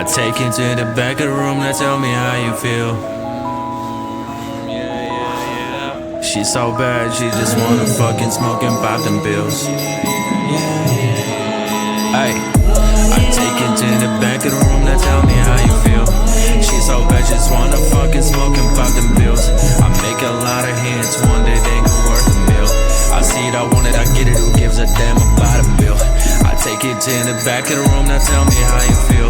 take you to the back of the room, now tell me how you feel. She's so bad, she just wanna fucking smoke and pop them pills. Ay, I take you to the back of the room, now tell me how you feel. She's so bad, just wanna fucking smoke and pop them pills. I make a lot of hits, one day they gon' worth a meal. I see it, I want it, I get it, who gives a damn about a bill? I take it to the back of the room, now tell me how you feel.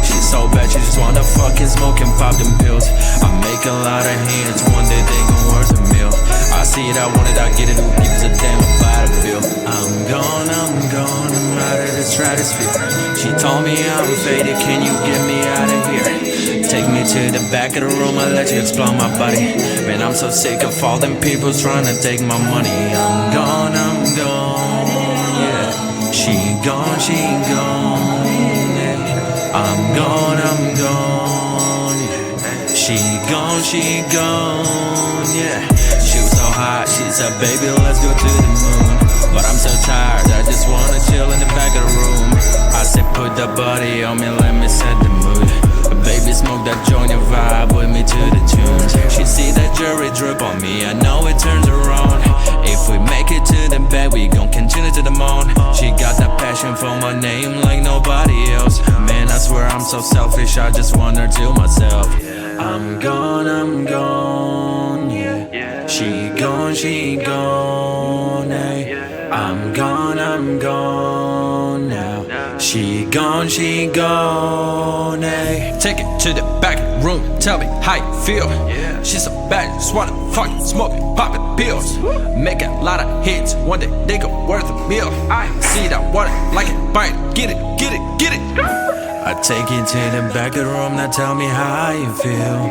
She's so bad, she just wanna fucking smoke and pop them pills. I make a lot of hits, one day they gon' worth a meal. I see it, I want it, I get it, who gives a damn about a bill? I'm gone, I'm out of the stratosphere. She told me I'm faded, can you get me out of here? Take me to the back of the room, I'll let you explore my body. Man, I'm so sick of all them people trying to take my money. I'm gone, yeah. She gone, yeah. I'm gone, yeah. She gone, yeah. She was so hot, she said, baby, let's go to the moon. But I'm so tired, I just wanna chill in the back of the room. I said, put that body on me, let me set the mood. Baby, smoke that joint and vibe with me to the tunes. She see that jewelry drip on me, I know it turns her on. If we make it to the bed, we gon' continue to the moon. She got that passion for my name like nobody else. Man, I swear I'm so selfish, I just want her to myself. I'm gone, yeah. She gone, hey. I'm gone now. She gone, hey. Take it to the back of the room, tell me how you feel. She's so bad, just wanna fucking smoke it, poppin' pills. Make a lot of hits, one day they go worth a meal. I see that water, like it, bite, get it. I take you to the back of the room, now tell me how you feel.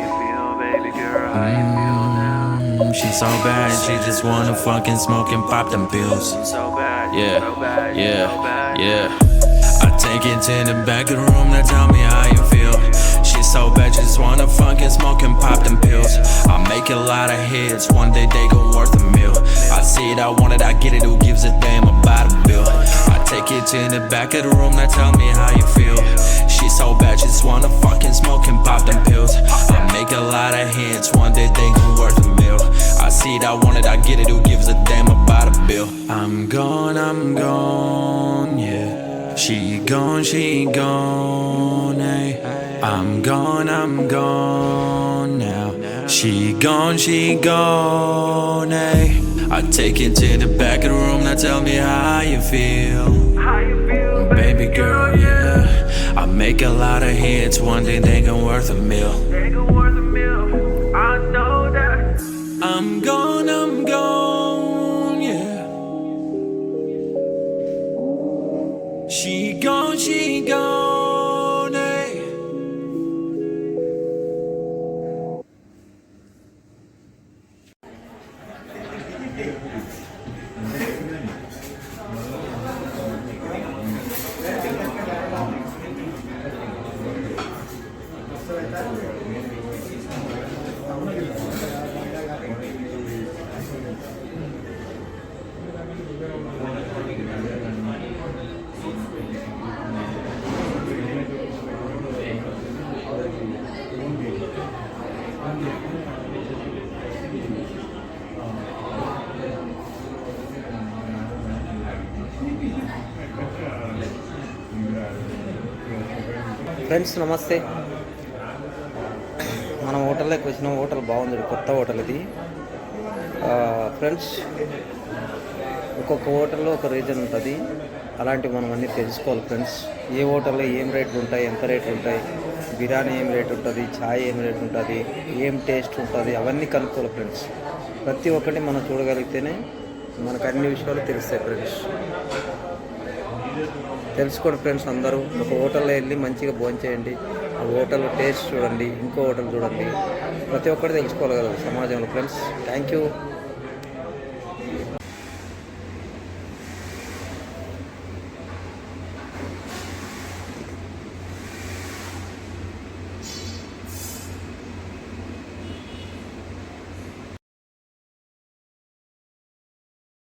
She's so bad, she just wanna fucking smoke and pop them pills. Yeah. I take it to the back of the room, now tell me how you feel. She's so bad, she just wanna fucking smoke and pop them pills. I make a lot of hits, one day they gon' worth a meal. I see it, I want it, I get it, who gives a damn about a bill? I take it to the back of the room, now tell me how you feel. She's so bad, she just wanna fucking smoke and pop them pills. I make a lot of hits, one day they gon' worth a meal. I see it, I want it, I get it, who gives a damn about a bill? I'm gone, yeah. She gone, hey. I'm gone now. She gone, hey. I take it to the back of the room, now tell me how you feel. Baby girl, yeah. I make a lot of hits, one day they gon' worth a meal. I know that. I'm gone, yeah. She gone, hey. Friends నమస్తే. మనం హోటల్లోకి వచ్చిన hotel బాగుంది, కొత్త hotel ఇది. Friends, ఒక్కొక్క హోటల్లో ఒక reason ఉంటుంది, అలాంటివి మనం అన్నీ తెలుసుకోవాలి ఫ్రెండ్స్. ఏ హోటల్లో ఏం రేట్లు ఉంటాయి, ఎంత రేట్లు ఉంటాయి, బిర్యానీ ఏం రేట్ ఉంటుంది, ఛాయ్ ఏం రేట్ ఉంటుంది, ఏం టేస్ట్ ఉంటుంది, అవన్నీ కనుక్కోవాలి ఫ్రెండ్స్. ప్రతి ఒక్కటి మనం చూడగలిగితేనే మనకు అన్ని విషయాలు తెలుస్తాయి ఫ్రెండ్స్. తెలుసుకోండి ఫ్రెండ్స్. అందరూ ఒక హోటల్లో వెళ్ళి మంచిగా భోజనం చేయండి, ఆ హోటల్ టేస్ట్ చూడండి, ఇంకో హోటల్ చూడండి. ప్రతి ఒక్కటి తెలుసుకోవాలి కదా సమాజంలో ఫ్రెండ్స్. Thank you.